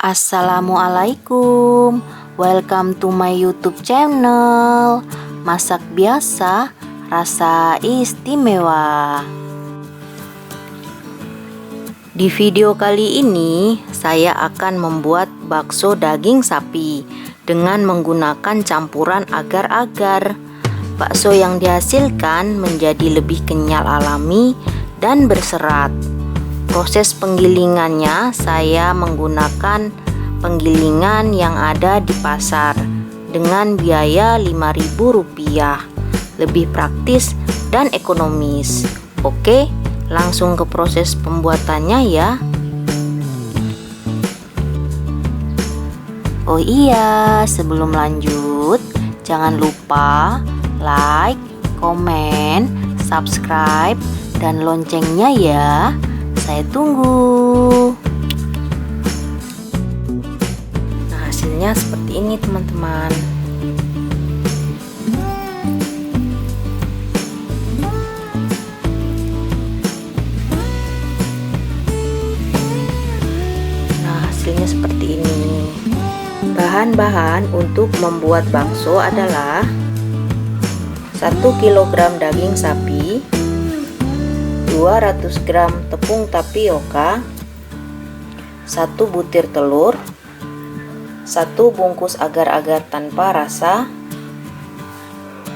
Assalamualaikum, welcome to my YouTube channel. Masak biasa, rasa istimewa. Di video kali ini, saya akan membuat bakso daging sapi dengan menggunakan campuran agar-agar. Bakso yang dihasilkan menjadi lebih kenyal alami dan berserat. Proses penggilingannya saya menggunakan penggilingan yang ada di pasar dengan biaya Rp5.000, lebih praktis dan ekonomis. Oke, langsung ke proses pembuatannya ya. Oh iya, sebelum lanjut, jangan lupa like, komen, subscribe, dan loncengnya ya. Saya tunggu. Nah, hasilnya seperti ini teman-teman. Nah, hasilnya seperti ini. Bahan-bahan untuk membuat bakso adalah 1 kg daging sapi, 200 gram tepung tapioka, 1 butir telur, 1 bungkus agar-agar tanpa rasa.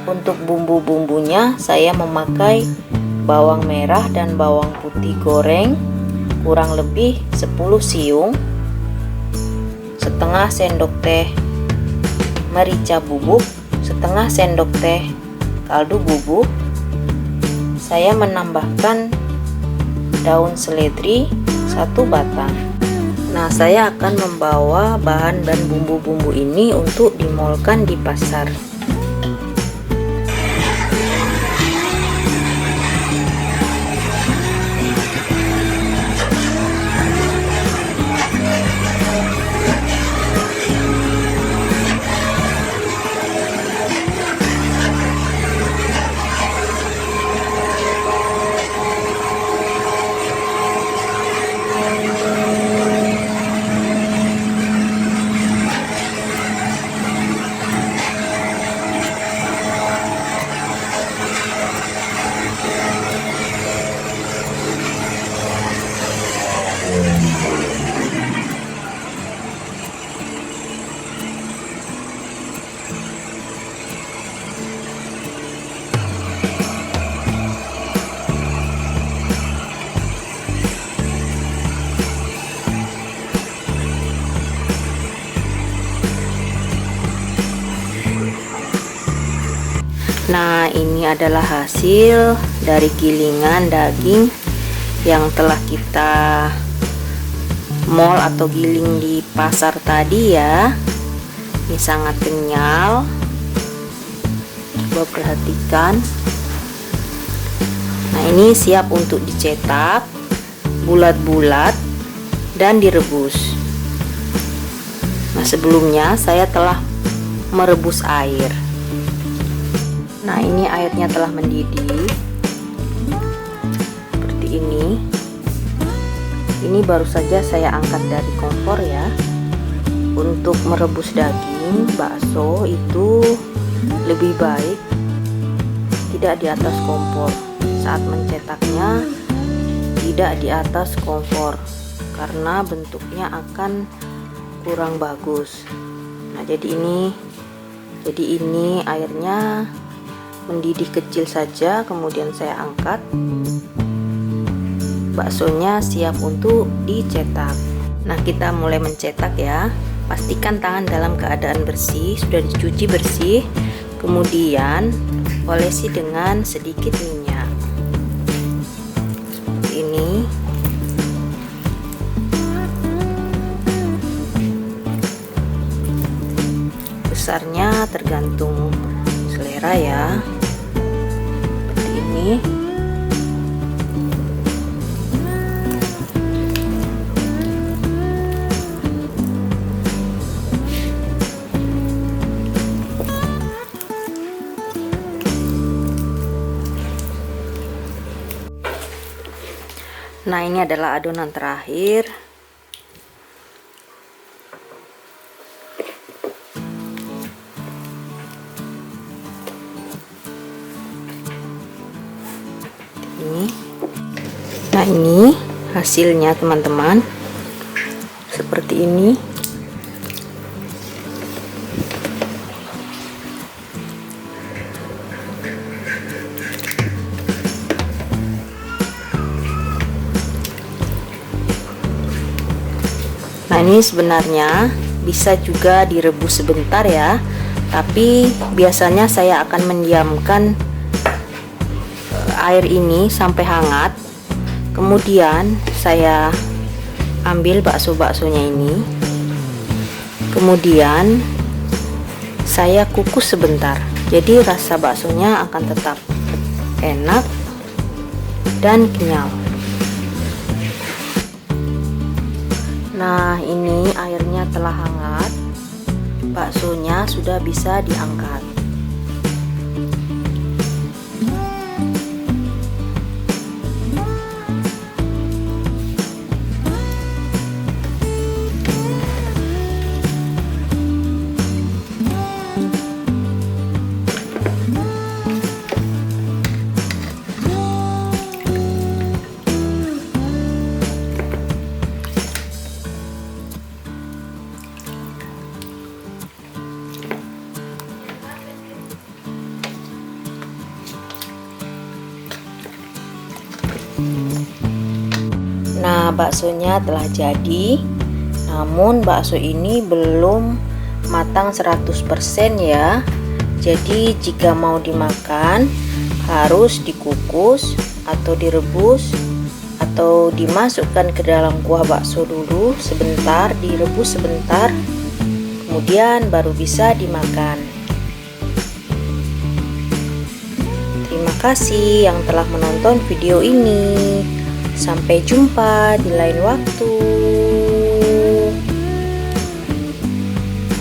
Untuk bumbu-bumbunya saya memakai bawang merah dan bawang putih goreng kurang lebih 10 siung, setengah sendok teh merica bubuk, setengah sendok teh kaldu bubuk. Saya menambahkan daun seledri 1 batang. Nah, saya akan membawa bahan dan bumbu-bumbu ini untuk dimolkan di pasar. Nah, ini adalah hasil dari gilingan daging yang telah kita mol atau giling di pasar tadi ya. Ini sangat kenyal. Coba perhatikan. Nah, ini siap untuk dicetak bulat-bulat dan direbus. Nah, sebelumnya saya telah merebus air. Nah, ini airnya telah mendidih seperti ini. Ini baru saja saya angkat dari kompor ya. Untuk merebus daging bakso itu lebih baik tidak di atas kompor. Saat mencetaknya tidak di atas kompor karena bentuknya akan kurang bagus. Nah, jadi ini airnya mendidih kecil saja, kemudian saya angkat. Baksonya siap untuk dicetak. Nah, kita mulai mencetak ya. Pastikan tangan dalam keadaan bersih, sudah dicuci bersih. Kemudian olesi dengan sedikit minyak. Seperti ini. Besarnya tergantung selera ya. Ini nah, ini adalah adonan terakhir. ini hasilnya teman-teman, seperti ini. Nah, ini sebenarnya bisa juga direbus sebentar ya, tapi biasanya saya akan mendiamkan air ini sampai hangat. Kemudian saya ambil bakso-baksonya ini, kemudian saya kukus sebentar, jadi rasa baksonya akan tetap enak dan kenyal. Nah, ini airnya telah hangat, baksonya sudah bisa diangkat. Nah, baksonya telah jadi, namun bakso ini belum matang 100% ya. Jadi jika mau dimakan harus dikukus atau direbus atau dimasukkan ke dalam kuah bakso dulu sebentar, direbus sebentar, kemudian baru bisa dimakan. Terima kasih yang telah menonton video ini. Sampai jumpa di lain waktu.